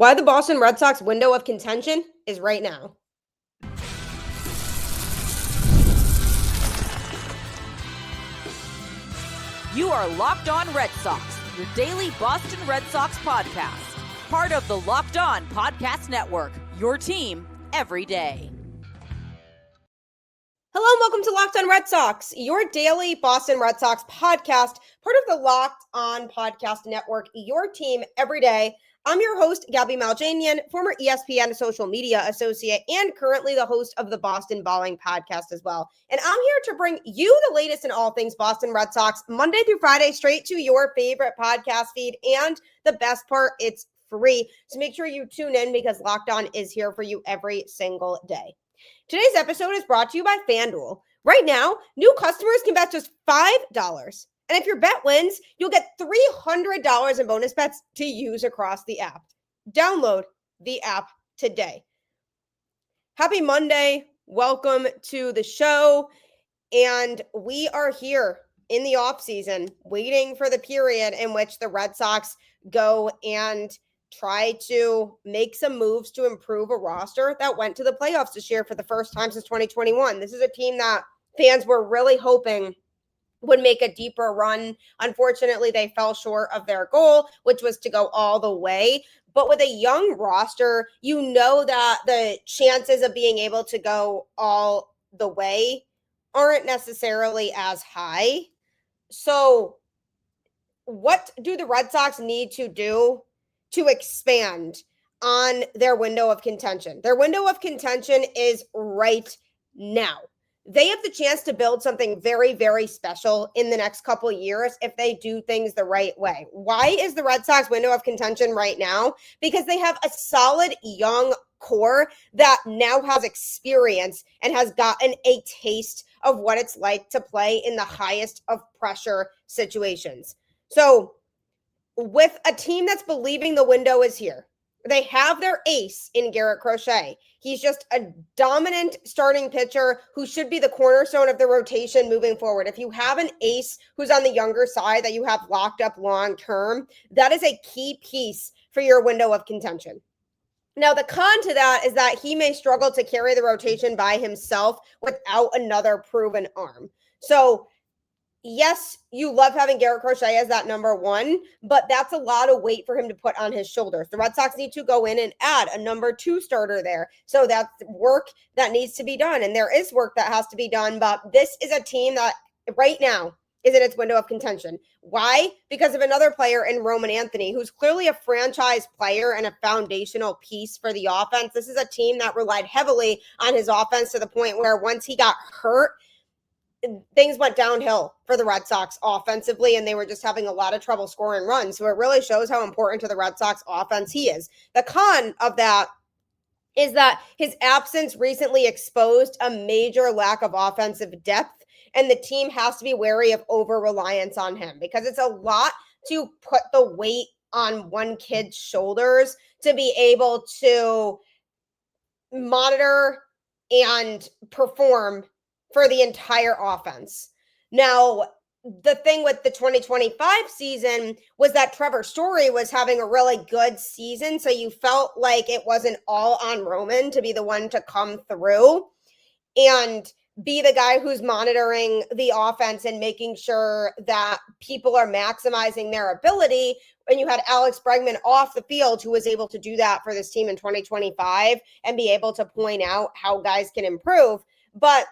Why the Boston Red Sox window of contention is right now. You are Locked On Red Sox, your daily Boston Red Sox podcast. Part of the Locked On Podcast Network, your team every day. Hello and welcome to Locked On Red Sox, your daily Boston Red Sox podcast, part of the Locked On Podcast Network, your team every day. I'm your host, Gabby Maljanian, former ESPN social media associate and currently the host of the Boston Balling podcast as well. And I'm here to bring you the latest in all things Boston Red Sox, Monday through Friday, straight to your favorite podcast feed. And the best part, it's free. So make sure you tune in because Locked On is here for you every single day. Today's episode is brought to you by FanDuel. Right now, new customers can bet just $5. And if your bet wins, you'll get $300 in bonus bets to use across the app. Download the app today. Happy Monday. Welcome to the show. And we are here in the offseason waiting for the period in which the Red Sox go and try to make some moves to improve a roster that went to the playoffs this year for the first time since 2021. This is a team that fans were really hoping would make a deeper run. Unfortunately, they fell short of their goal, which was to go all the way. But with a young roster, you know that the chances of being able to go all the way aren't necessarily as high. So what do the Red Sox need to do to expand on their window of contention? Their window of contention is right now. They have the chance to build something very, very special in the next couple of years if they do things the right way. Why is the Red Sox window of contention right now? Because they have a solid young core that now has experience and has gotten a taste of what it's like to play in the highest of pressure situations. So with a team that's believing the window is here, they have their ace in Garrett Crochet. He's just a dominant starting pitcher who should be the cornerstone of the rotation moving forward. If you have an ace who's on the younger side that you have locked up long term, that is a key piece for your window of contention. Now, the con to that is that he may struggle to carry the rotation by himself without another proven arm. So yes, you love having Garrett Crochet as that number one, but that's a lot of weight for him to put on his shoulders. The Red Sox need to go in and add a number two starter there. So that's work that needs to be done. And there is work that has to be done, but this is a team that right now is in its window of contention. Why? Because of another player in Roman Anthony, who's clearly a franchise player and a foundational piece for the offense. This is a team that relied heavily on his offense to the point where once he got hurt, things went downhill for the Red Sox offensively, and they were just having a lot of trouble scoring runs. So it really shows how important to the Red Sox offense he is. The con of that is that his absence recently exposed a major lack of offensive depth, and the team has to be wary of over-reliance on him because it's a lot to put the weight on one kid's shoulders to be able to monitor and perform for the entire offense. Now, the thing with the 2025 season was that Trevor Story was having a really good season, so you felt like it wasn't all on Roman to be the one to come through and be the guy who's monitoring the offense and making sure that people are maximizing their ability. And you had Alex Bregman off the field who was able to do that for this team in 2025 and be able to point out how guys can improve. But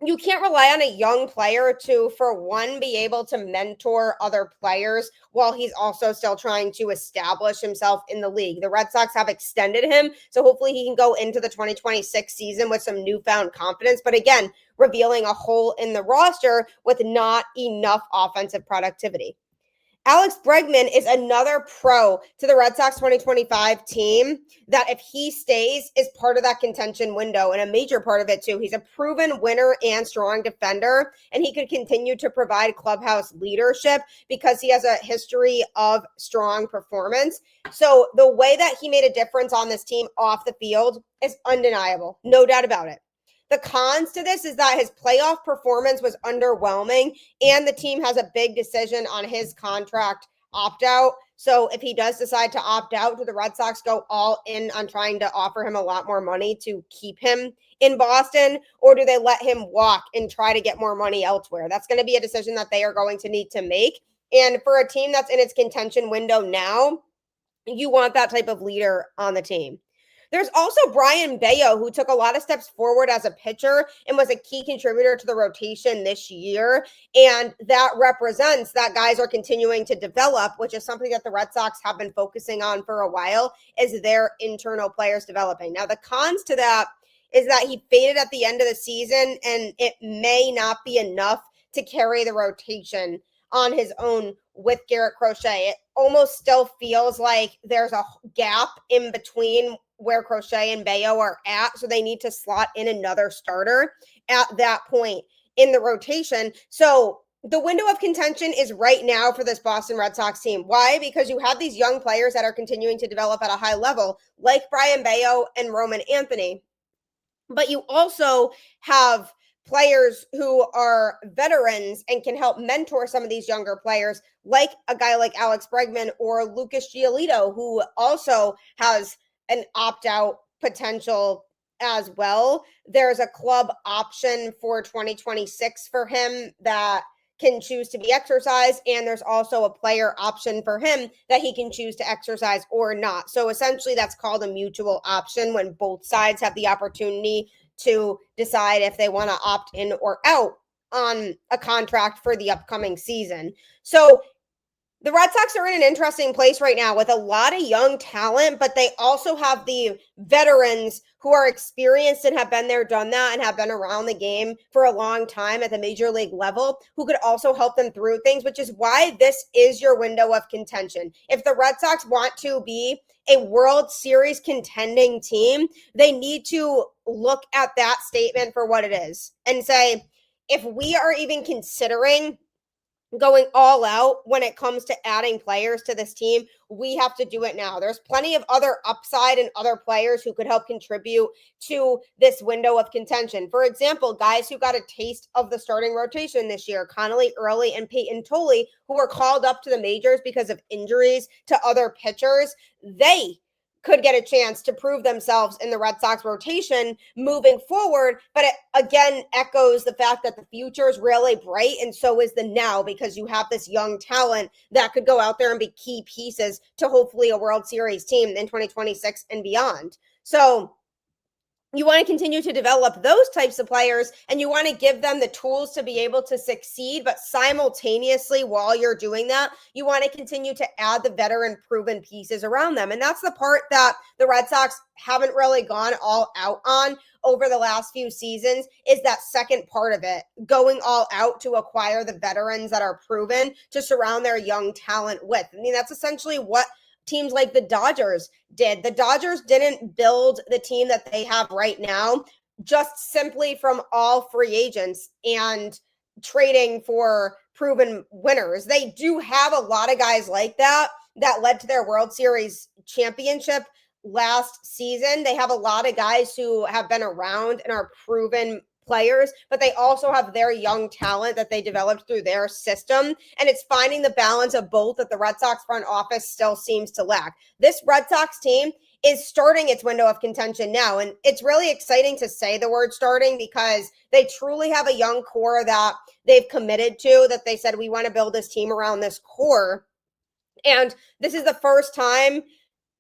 you can't rely on a young player to, for one, be able to mentor other players while he's also still trying to establish himself in the league. The Red Sox have extended him, so hopefully he can go into the 2026 season with some newfound confidence. But again, revealing a hole in the roster with not enough offensive productivity. Alex Bregman is another pro to the Red Sox 2025 team that if he stays is part of that contention window and a major part of it too. He's a proven winner and strong defender, and he could continue to provide clubhouse leadership because he has a history of strong performance. So the way that he made a difference on this team off the field is undeniable. No doubt about it. The cons to this is that his playoff performance was underwhelming and the team has a big decision on his contract opt-out. So if he does decide to opt out, do the Red Sox go all in on trying to offer him a lot more money to keep him in Boston, or do they let him walk and try to get more money elsewhere? That's going to be a decision that they are going to need to make. And for a team that's in its contention window now, you want that type of leader on the team. There's also Brayan Bello, who took a lot of steps forward as a pitcher and was a key contributor to the rotation this year. And that represents that guys are continuing to develop, which is something that the Red Sox have been focusing on for a while, is their internal players developing. Now, the cons to that is that he faded at the end of the season, and it may not be enough to carry the rotation on his own with Garrett Crochet. It almost still feels like there's a gap in between where Crochet and Bello are at, so they need to slot in another starter at that point in the rotation. So the window of contention is right now for this Boston Red Sox team. Why? Because you have these young players that are continuing to develop at a high level, like Brayan Bello and Roman Anthony. But you also have players who are veterans and can help mentor some of these younger players, like a guy like Alex Bregman or Lucas Giolito, who also has an opt-out potential as well. There's a club option for 2026 for him that can choose to be exercised, and there's also a player option for him that he can choose to exercise or not. So essentially that's called a mutual option, when both sides have the opportunity to decide if they want to opt in or out on a contract for the upcoming season. So the Red Sox are in an interesting place right now with a lot of young talent, but they also have the veterans who are experienced and have been there, done that, and have been around the game for a long time at the major league level, who could also help them through things, which is why this is your window of contention. If the Red Sox want to be a World Series contending team, they need to look at that statement for what it is and say, if we are even considering going all out when it comes to adding players to this team, we have to do it now. There's plenty of other upside and other players who could help contribute to this window of contention. For example, guys who got a taste of the starting rotation this year, Connolly Early and Peyton Tolley, who were called up to the majors because of injuries to other pitchers, they could get a chance to prove themselves in the Red Sox rotation moving forward. But it again echoes the fact that the future is really bright, and so is the now, because you have this young talent that could go out there and be key pieces to hopefully a World Series team in 2026 and beyond. So you want to continue to develop those types of players, and you want to give them the tools to be able to succeed. But simultaneously, while you're doing that, you want to continue to add the veteran proven pieces around them. And that's the part that the Red Sox haven't really gone all out on over the last few seasons, is that second part of it, going all out to acquire the veterans that are proven to surround their young talent with. I mean, that's essentially what teams like the Dodgers did. The Dodgers didn't build the team that they have right now just simply from all free agents and trading for proven winners. They do have a lot of guys like that led to their World Series championship last season. They have a lot of guys who have been around and are proven players, but they also have their young talent that they developed through their system. And it's finding the balance of both that the Red Sox front office still seems to lack. This Red Sox team is starting its window of contention now. And it's really exciting to say the word starting, because they truly have a young core that they've committed to, that they said, we want to build this team around this core. And this is the first time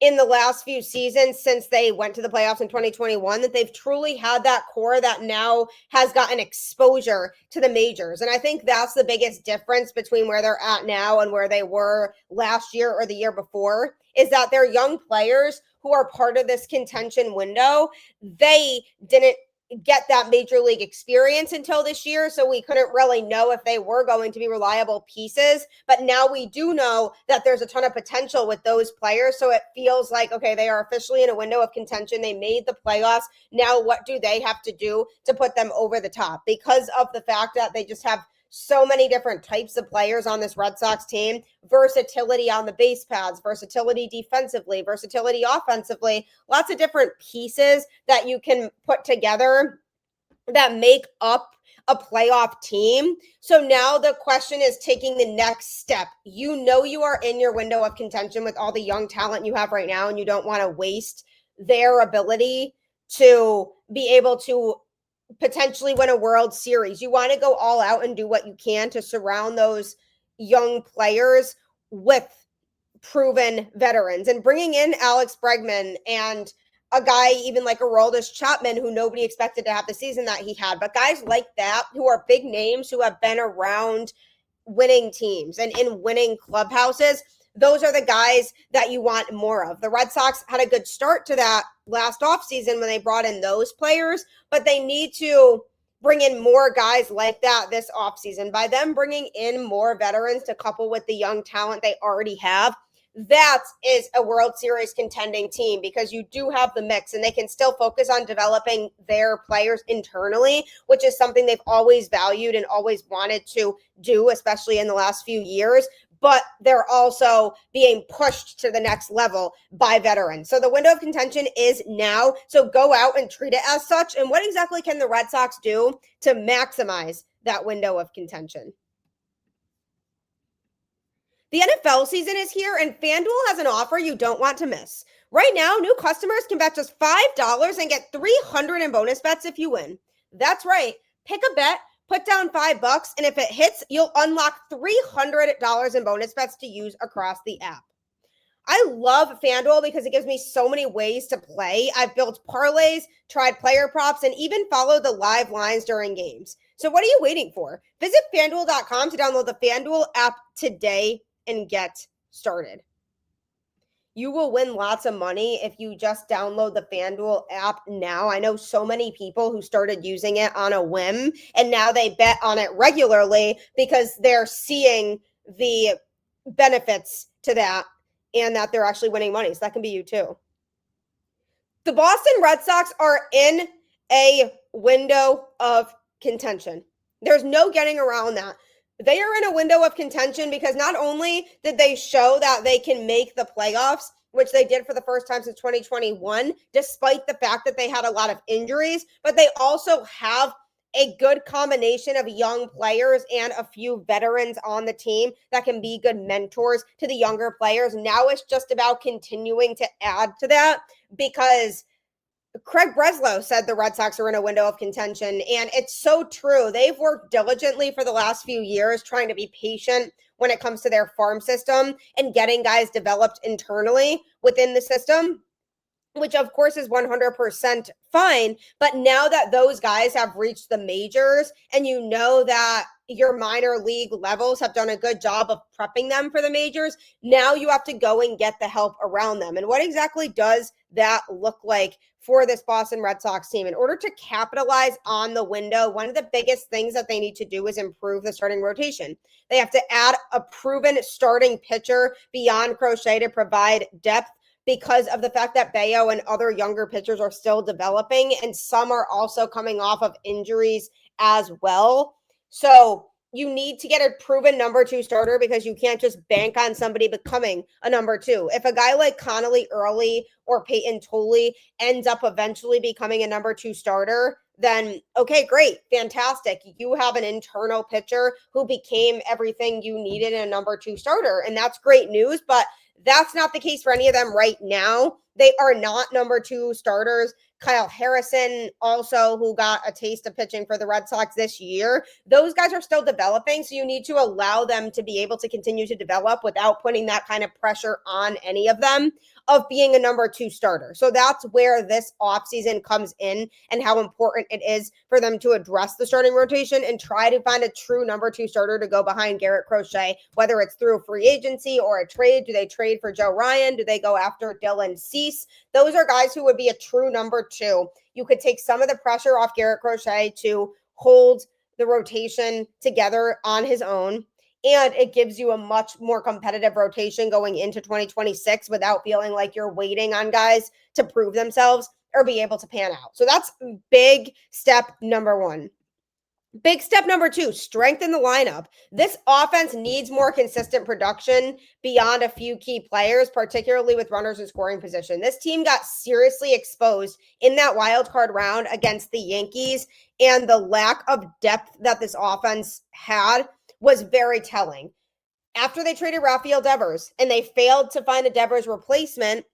in the last few seasons since they went to the playoffs in 2021 that they've truly had that core that now has gotten exposure to the majors. And I think that's the biggest difference between where they're at now and where they were last year or the year before, is that they're young players who are part of this contention window. They didn't get that major league experience until this year, so we couldn't really know if they were going to be reliable pieces. But now we do know that there's a ton of potential with those players, so it feels like, okay, they are officially in a window of contention. They made the playoffs. Now what do they have to do to put them over the top? Because of the fact that they just have so many different types of players on this Red Sox team, versatility on the base paths, versatility defensively, versatility offensively, lots of different pieces that you can put together that make up a playoff team. So now the question is taking the next step. You know you are in your window of contention with all the young talent you have right now, and you don't want to waste their ability to be able to potentially win a World Series. You want to go all out and do what you can to surround those young players with proven veterans. And bringing in Alex Bregman and a guy even like Aroldis Chapman, who nobody expected to have the season that he had, but guys like that who are big names who have been around winning teams and in winning clubhouses, those are the guys that you want more of. The Red Sox had a good start to that last offseason when they brought in those players, but they need to bring in more guys like that this offseason. By them bringing in more veterans to couple with the young talent they already have, that is a World Series contending team, because you do have the mix and they can still focus on developing their players internally, which is something they've always valued and always wanted to do, especially in the last few years. But they're also being pushed to the next level by veterans. So the window of contention is now. So go out and treat it as such. And what exactly can the Red Sox do to maximize that window of contention? The NFL season is here, and FanDuel has an offer you don't want to miss. Right now, new customers can bet just $5 and get $300 in bonus bets if you win. That's right. Pick a bet, put down $5, and if it hits, you'll unlock $300 in bonus bets to use across the app. I love FanDuel because it gives me so many ways to play. I've built parlays, tried player props, and even followed the live lines during games. So what are you waiting for? Visit FanDuel.com to download the FanDuel app today and get started. You will win lots of money if you just download the FanDuel app now. I know so many people who started using it on a whim, and now they bet on it regularly because they're seeing the benefits to that and that they're actually winning money. So that can be you too. The Boston Red Sox are in a window of contention. There's no getting around that. They are in a window of contention because not only did they show that they can make the playoffs, which they did for the first time since 2021, despite the fact that they had a lot of injuries, but they also have a good combination of young players and a few veterans on the team that can be good mentors to the younger players. Now it's just about continuing to add to that, because Craig Breslow said the Red Sox are in a window of contention, and it's so true. They've worked diligently for the last few years trying to be patient when it comes to their farm system and getting guys developed internally within the system, which of course is 100% fine. But now that those guys have reached the majors, and you know that your minor league levels have done a good job of prepping them for the majors, now you have to go and get the help around them. And what exactly does that look like for this Boston Red Sox team? In order to capitalize on the window, one of the biggest things that they need to do is improve the starting rotation. They have to add a proven starting pitcher beyond Crochet to provide depth, because of the fact that Bayo and other younger pitchers are still developing, and some are also coming off of injuries as well. So you need to get a proven number 2 starter, because you can't just bank on somebody becoming a number 2. If a guy like Connolly Early or Peyton Tooley ends up eventually becoming a number 2 starter, then okay, great, fantastic. You have an internal pitcher who became everything you needed in a number 2 starter, and that's great news. But that's not the case for any of them right now. They are not number 2 starters. Kyle Harrison also, who got a taste of pitching for the Red Sox this year, those guys are still developing. So you need to allow them to be able to continue to develop without putting that kind of pressure on any of them of being a number 2 starter. So that's where this offseason comes in, and how important it is for them to address the starting rotation and try to find a true number 2 starter to go behind Garrett Crochet, whether it's through free agency or a trade. Do they trade for Joe Ryan? Do they go after Dylan Cease? Those are guys who would be a true number 2. You could take some of the pressure off Garrett Crochet to hold the rotation together on his own, and it gives you a much more competitive rotation going into 2026 without feeling like you're waiting on guys to prove themselves or be able to pan out. So that's big step number 1. Big step number 2, strengthen the lineup. This offense needs more consistent production beyond a few key players, particularly with runners in scoring position. This team got seriously exposed in that wild card round against the Yankees, and the lack of depth that this offense had was very telling. After they traded Rafael Devers and they failed to find a Devers replacement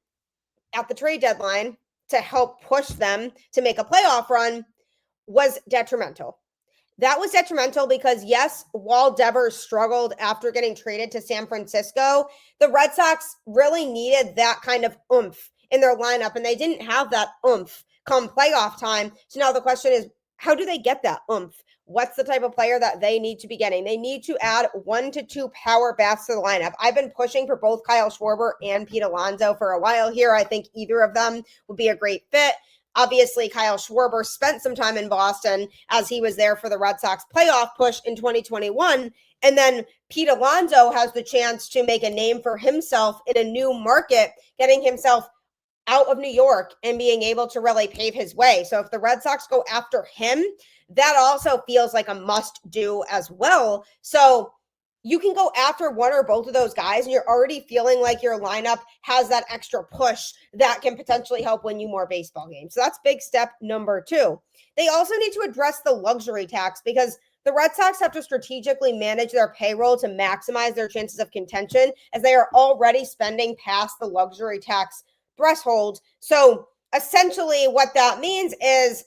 at the trade deadline to help push them to make a playoff run, was detrimental. That was detrimental because, yes, while Devers struggled after getting traded to San Francisco, the Red Sox really needed that kind of oomph in their lineup, and they didn't have that oomph come playoff time. So now the question is, how do they get that oomph? What's the type of player that they need to be getting? They need to add 1 to 2 power bats to the lineup. I've been pushing for both Kyle Schwarber and Pete Alonso for a while here. I think either of them would be a great fit. Obviously, Kyle Schwarber spent some time in Boston as he was there for the Red Sox playoff push in 2021. And then Pete Alonso has the chance to make a name for himself in a new market, getting himself out of New York and being able to really pave his way. So if the Red Sox go after him, that also feels like a must do as well. So you can go after one or both of those guys, and you're already feeling like your lineup has that extra push that can potentially help win you more baseball games. So that's big step number 2. They also need to address the luxury tax, because the Red Sox have to strategically manage their payroll to maximize their chances of contention, as they are already spending past the luxury tax threshold. So essentially what that means is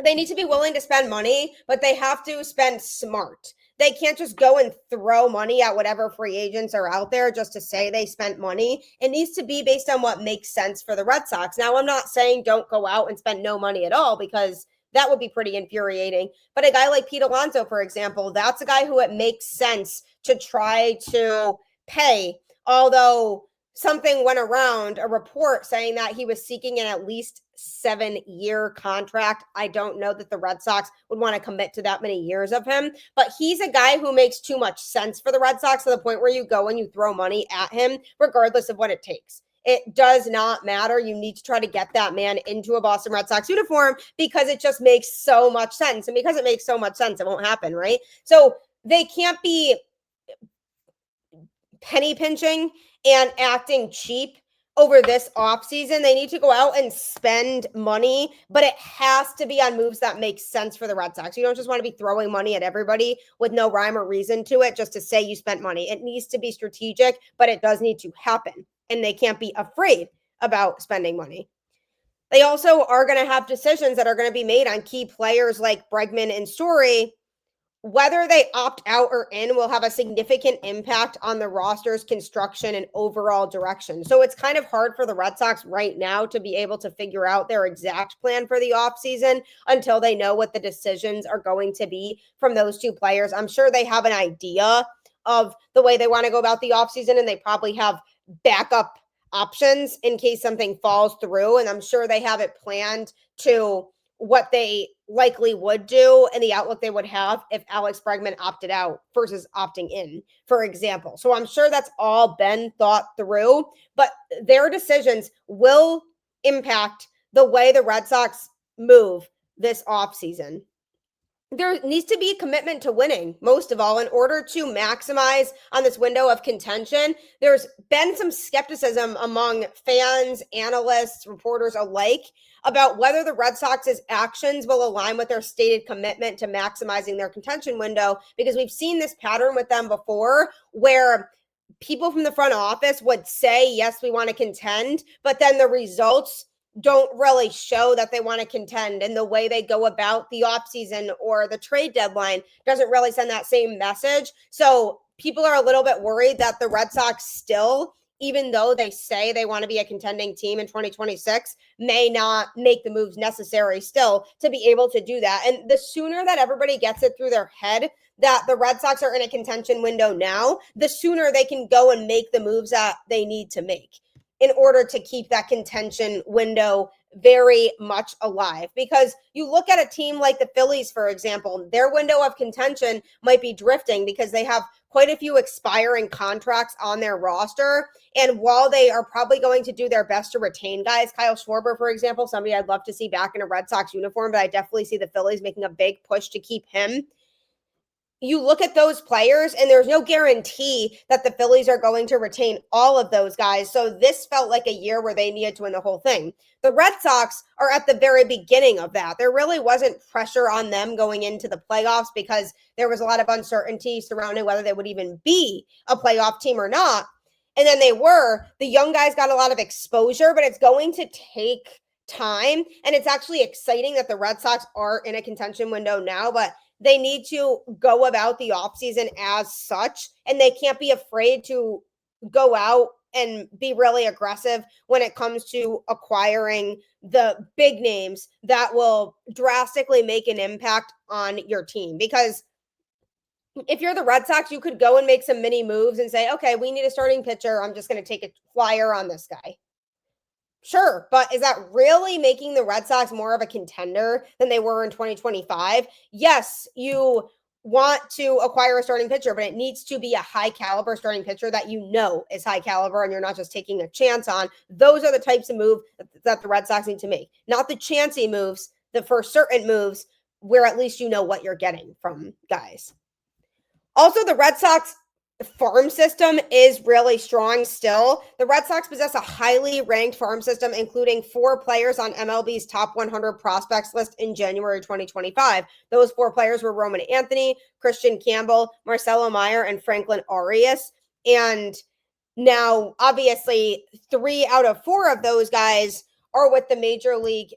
they need to be willing to spend money, but they have to spend smart. They can't just go and throw money at whatever free agents are out there just to say they spent money. It needs to be based on what makes sense for the Red Sox. Now, I'm not saying don't go out and spend no money at all, because that would be pretty infuriating. But a guy like Pete Alonso, for example, that's a guy who it makes sense to try to pay, although something went around, a report saying that he was seeking an at least 7-year contract. I don't know that the Red Sox would want to commit to that many years of him, but he's a guy who makes too much sense for the Red Sox, to the point where you go and you throw money at him, regardless of what it takes. It does not matter. You need to try to get that man into a Boston Red Sox uniform, because it just makes so much sense. And because it makes so much sense, it won't happen, right? So they can't be penny pinching and acting cheap over this offseason. They need to go out and spend money, but it has to be on moves that make sense for the Red Sox. You don't just want to be throwing money at everybody with no rhyme or reason to it just to say you spent money. It needs to be strategic, but it does need to happen, and they can't be afraid about spending money. They also are going to have decisions that are going to be made on key players like Bregman and Story. Whether they opt out or in will have a significant impact on the roster's construction and overall direction. So it's kind of hard for the Red Sox right now to be able to figure out their exact plan for the offseason until they know what the decisions are going to be from those two players. I'm sure they have an idea of the way they want to go about the offseason, and they probably have backup options in case something falls through. And I'm sure they have it planned to what they likely would do and the outlook they would have if Alex Bregman opted out versus opting in, for example. So I'm sure that's all been thought through, but their decisions will impact the way the Red Sox move this offseason. There needs to be a commitment to winning, most of all, in order to maximize on this window of contention. There's been some skepticism among fans, analysts, reporters alike about whether the Red Sox's actions will align with their stated commitment to maximizing their contention window, because we've seen this pattern with them before, where people from the front office would say, yes, we want to contend, but then the results don't really show that they want to contend, and the way they go about the offseason or the trade deadline doesn't really send that same message. So people are a little bit worried that the Red Sox still, even though they say they want to be a contending team in 2026, may not make the moves necessary still to be able to do that. And the sooner that everybody gets it through their head that the Red Sox are in a contention window now, the sooner they can go and make the moves that they need to make. in order to keep that contention window very much alive. Because you look at a team like the Phillies, for example, their window of contention might be drifting because they have quite a few expiring contracts on their roster. And while they are probably going to do their best to retain guys, Kyle Schwarber, for example, somebody I'd love to see back in a Red Sox uniform, but I definitely see the Phillies making a big push to keep him. You look at those players and there's no guarantee that the Phillies are going to retain all of those guys. So this felt like a year where they needed to win the whole thing. The Red Sox are at the very beginning of that. There really wasn't pressure on them going into the playoffs because there was a lot of uncertainty surrounding whether they would even be a playoff team or not. And then they were. The young guys got a lot of exposure, but it's going to take time. And it's actually exciting that the Red Sox are in a contention window now, but they need to go about the offseason as such, and they can't be afraid to go out and be really aggressive when it comes to acquiring the big names that will drastically make an impact on your team. Because if you're the Red Sox, you could go and make some mini moves and say, okay, we need a starting pitcher. I'm just going to take a flyer on this guy. Sure, but is that really making the Red Sox more of a contender than they were in 2025? Yes, you want to acquire a starting pitcher, but it needs to be a high caliber starting pitcher that you know is high caliber and you're not just taking a chance on. Those are the types of moves that the Red Sox need to make, not the chancy moves, the for certain moves where at least you know what you're getting from guys. Also, the Red Sox farm system is really strong still. The Red Sox possess a highly ranked farm system, including 4 players on MLB's top 100 prospects list in January 2025. Those 4 players were Roman Anthony, Christian Campbell, Marcelo Meyer, and Franklin Arias. And now, obviously, 3 out of 4 of those guys are with the major league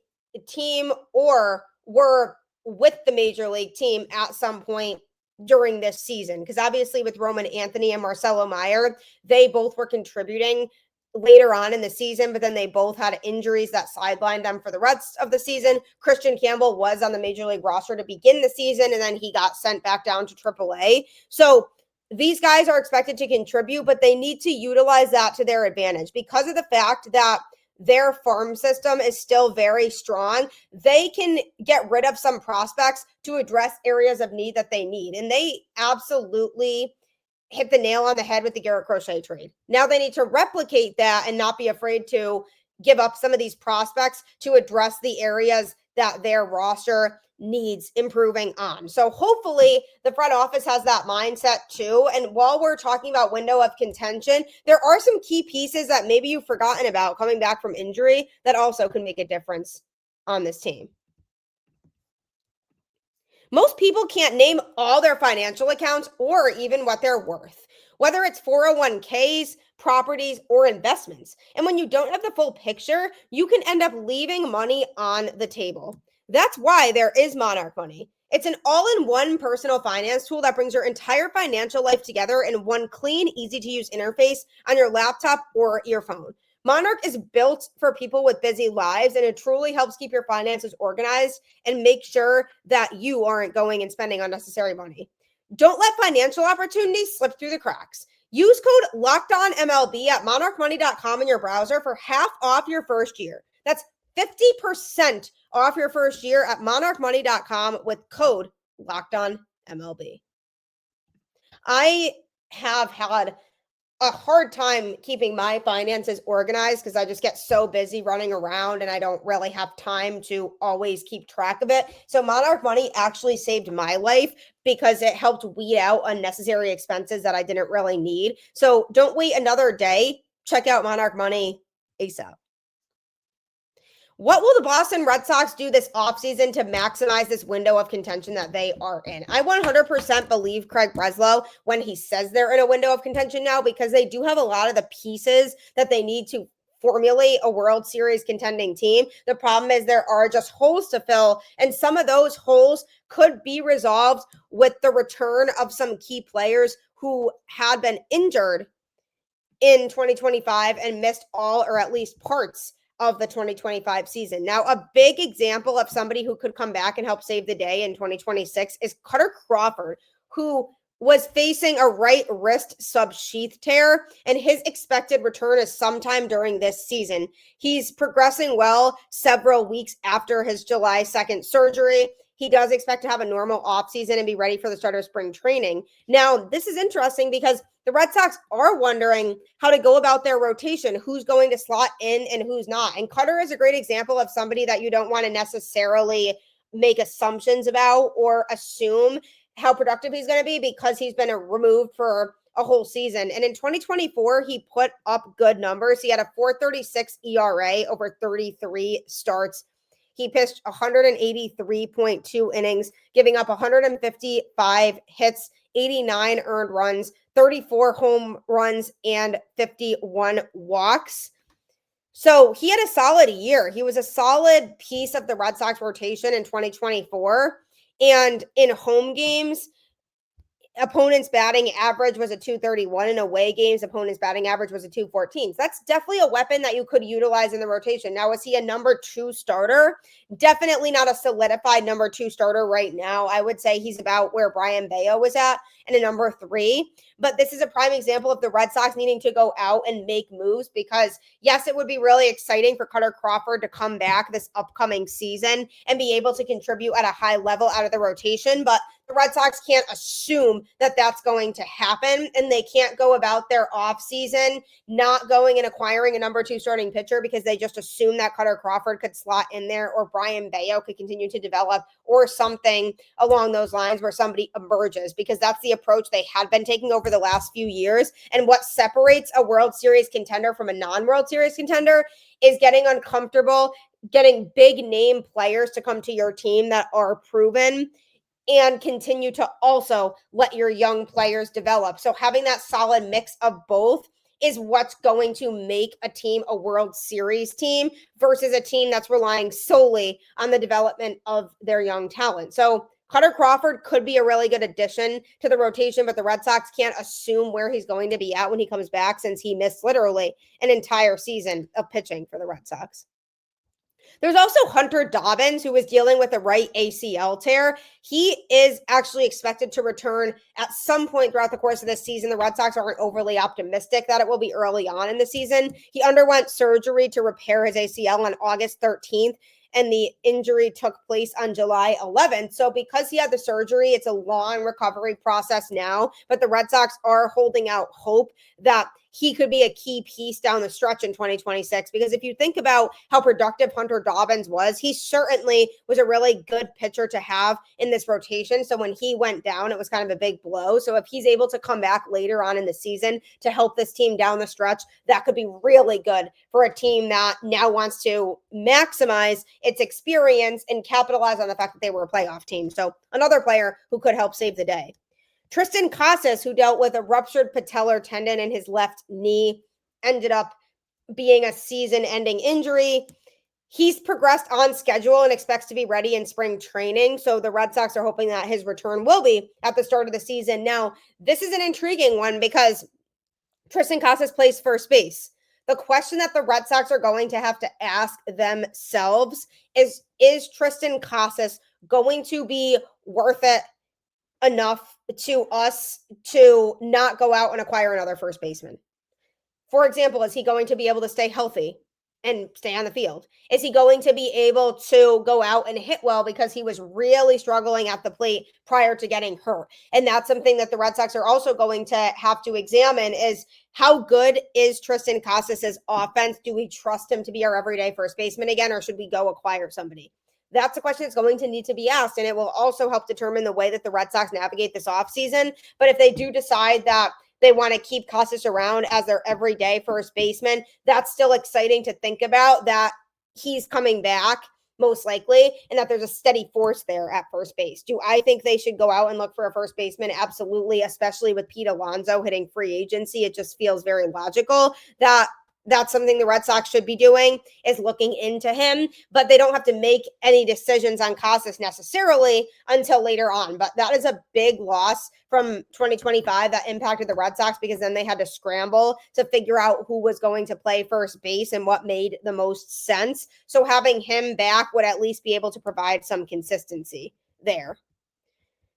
team or were with the major league team at some point during this season, because obviously with Roman Anthony and Marcelo Meyer, they both were contributing later on in the season, but then they both had injuries that sidelined them for the rest of the season. Christian Campbell was on the major league roster to begin the season, and then he got sent back down to AAA. So these guys are expected to contribute, but they need to utilize that to their advantage because of the fact that their farm system is still very strong. They can get rid of some prospects to address areas of need that they need. And they absolutely hit the nail on the head with the Garrett Crochet trade. Now they need to replicate that and not be afraid to give up some of these prospects to address the areas that their roster needs improving on. So hopefully the front office has that mindset too. And while we're talking about window of contention, there are some key pieces that maybe you've forgotten about coming back from injury that also can make a difference on this team. Most people can't name all their financial accounts or even what they're worth, whether it's 401ks, properties, or investments. And when you don't have the full picture, you can end up leaving money on the table. That's why there is Monarch Money. It's an all-in-one personal finance tool that brings your entire financial life together in one clean, easy-to-use interface on your laptop or your phone. Monarch is built for people with busy lives, and it truly helps keep your finances organized and make sure that you aren't going and spending unnecessary money. Don't let financial opportunities slip through the cracks. Use code LOCKEDONMLB at monarchmoney.com in your browser for half off your first year. That's 50% off your first year at monarchmoney.com with code LOCKEDONMLB. I have had a hard time keeping my finances organized because I just get so busy running around and I don't really have time to always keep track of it. So Monarch Money actually saved my life because it helped weed out unnecessary expenses that I didn't really need. So don't wait another day. Check out Monarch Money ASAP. What will the Boston Red Sox do this offseason to maximize this window of contention that they are in? I 100% believe Craig Breslow when he says they're in a window of contention now because they do have a lot of the pieces that they need to formulate a World Series contending team. The problem is there are just holes to fill, and some of those holes could be resolved with the return of some key players who had been injured in 2025 and missed all or at least parts of the 2025 season. Now, a big example of somebody who could come back and help save the day in 2026 is Kutter Crawford, who was facing a right wrist subsheath tear, and his expected return is sometime during this season. He's progressing well several weeks after his July 2nd surgery. He does expect to have a normal offseason and be ready for the start of spring training. Now, this is interesting because the Red Sox are wondering how to go about their rotation, who's going to slot in and who's not. And Kutter is a great example of somebody that you don't want to necessarily make assumptions about or assume how productive he's going to be because he's been removed for a whole season. And in 2024, he put up good numbers. He had a 4.36 ERA over 33 starts. He pitched 183.2 innings, giving up 155 hits, 89 earned runs, 34 home runs, and 51 walks. So he had a solid year. He was a solid piece of the Red Sox rotation in 2024. And in home games, opponents' batting average was a 231. In away games, opponents' batting average was a 214. So that's definitely a weapon that you could utilize in the rotation. Now, is he a number 2 starter? Definitely not a solidified number 2 starter right now. I would say he's about where Brayan Bello was at and a number 3. But this is a prime example of the Red Sox needing to go out and make moves because, yes, it would be really exciting for Kutter Crawford to come back this upcoming season and be able to contribute at a high level out of the rotation. But the Red Sox can't assume that that's going to happen, and they can't go about their offseason not going and acquiring a number 2 starting pitcher because they just assume that Kutter Crawford could slot in there or Brayan Bello could continue to develop or something along those lines where somebody emerges, because that's the approach they had been taking over the last few years. And what separates a World Series contender from a non-World Series contender is getting uncomfortable, getting big name players to come to your team that are proven, and continue to also let your young players develop. So having that solid mix of both is what's going to make a team a World Series team versus a team that's relying solely on the development of their young talent. So Kutter Crawford could be a really good addition to the rotation, but the Red Sox can't assume where he's going to be at when he comes back, since he missed literally an entire season of pitching for the Red Sox. There's also Hunter Dobbins, who is dealing with a right ACL tear. He is actually expected to return at some point throughout the course of this season. The Red Sox aren't overly optimistic that it will be early on in the season. He underwent surgery to repair his ACL on August 13th, and the injury took place on July 11th. So because he had the surgery, it's a long recovery process now, but the Red Sox are holding out hope that he could be a key piece down the stretch in 2026. Because if you think about how productive Hunter Dobbins was, he certainly was a really good pitcher to have in this rotation. So when he went down, it was kind of a big blow. So if he's able to come back later on in the season to help this team down the stretch, that could be really good for a team that now wants to maximize its experience and capitalize on the fact that they were a playoff team. So another player who could help save the day. Triston Casas, who dealt with a ruptured patellar tendon in his left knee, ended up being a season-ending injury. He's progressed on schedule and expects to be ready in spring training. So the Red Sox are hoping that his return will be at the start of the season. Now, this is an intriguing one because Triston Casas plays first base. The question that the Red Sox are going to have to ask themselves is Triston Casas going to be worth it enough to us to not go out and acquire another first baseman? For example, is he going to be able to stay healthy and stay on the field? Is he going to be able to go out and hit well, because he was really struggling at the plate prior to getting hurt? And that's something that the Red Sox are also going to have to examine, is how good is Triston Casas' offense? Do we trust him to be our everyday first baseman again, or should we go acquire somebody? That's a question that's going to need to be asked, and it will also help determine the way that the Red Sox navigate this offseason. But if they do decide that they want to keep Casas around as their everyday first baseman, that's still exciting to think about, that he's coming back most likely, and that there's a steady force there at first base. Do I think they should go out and look for a first baseman? Absolutely, especially with Pete Alonso hitting free agency. It just feels very logical that that's something the Red Sox should be doing, is looking into him, but they don't have to make any decisions on Casas necessarily until later on. But that is a big loss from 2025 that impacted the Red Sox, because then they had to scramble to figure out who was going to play first base and what made the most sense. So having him back would at least be able to provide some consistency there.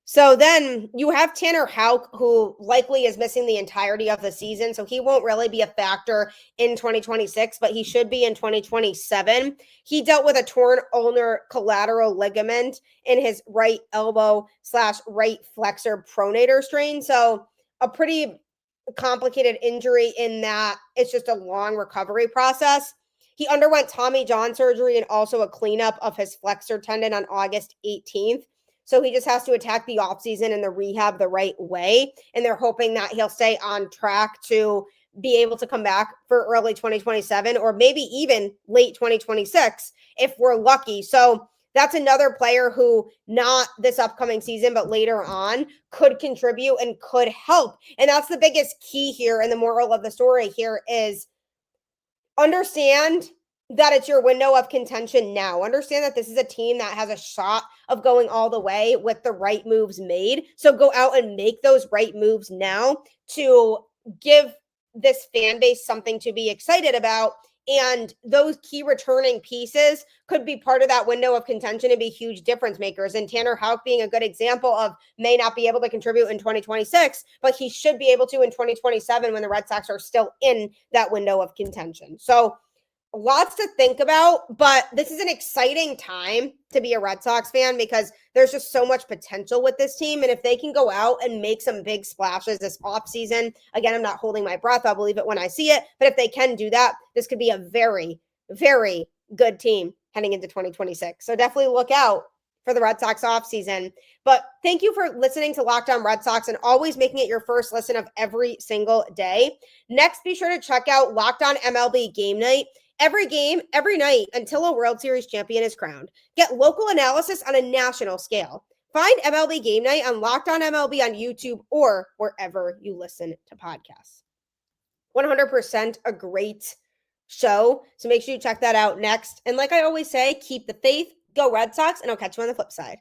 So then you have Tanner Houck, who likely is missing the entirety of the season. So he won't really be a factor in 2026, but he should be in 2027. He dealt with a torn ulnar collateral ligament in his right elbow / right flexor pronator strain. So a pretty complicated injury in that it's just a long recovery process. He underwent Tommy John surgery and also a cleanup of his flexor tendon on August 18th. So he just has to attack the offseason and the rehab the right way. And they're hoping that he'll stay on track to be able to come back for early 2027 or maybe even late 2026 if we're lucky. So that's another player who, not this upcoming season, but later on, could contribute and could help. And that's the biggest key here. And the moral of the story here is understand that it's your window of contention now. Understand that this is a team that has a shot of going all the way with the right moves made. So go out and make those right moves now to give this fan base something to be excited about. And those key returning pieces could be part of that window of contention and be huge difference makers. And Tanner Houck being a good example of may not be able to contribute in 2026, but he should be able to in 2027 when the Red Sox are still in that window of contention. So lots to think about, but this is an exciting time to be a Red Sox fan because there's just so much potential with this team. And if they can go out and make some big splashes this offseason, again, I'm not holding my breath. I'll believe it when I see it. But if they can do that, this could be a very, very good team heading into 2026. So definitely look out for the Red Sox offseason. But thank you for listening to Locked On Red Sox and always making it your first listen of every single day. Next, be sure to check out Locked On MLB Game Night. Every game, every night, until a World Series champion is crowned. Get local analysis on a national scale. Find MLB Game Night on Locked On MLB on YouTube or wherever you listen to podcasts. 100% a great show, so make sure you check that out next. And like I always say, keep the faith, go Red Sox, and I'll catch you on the flip side.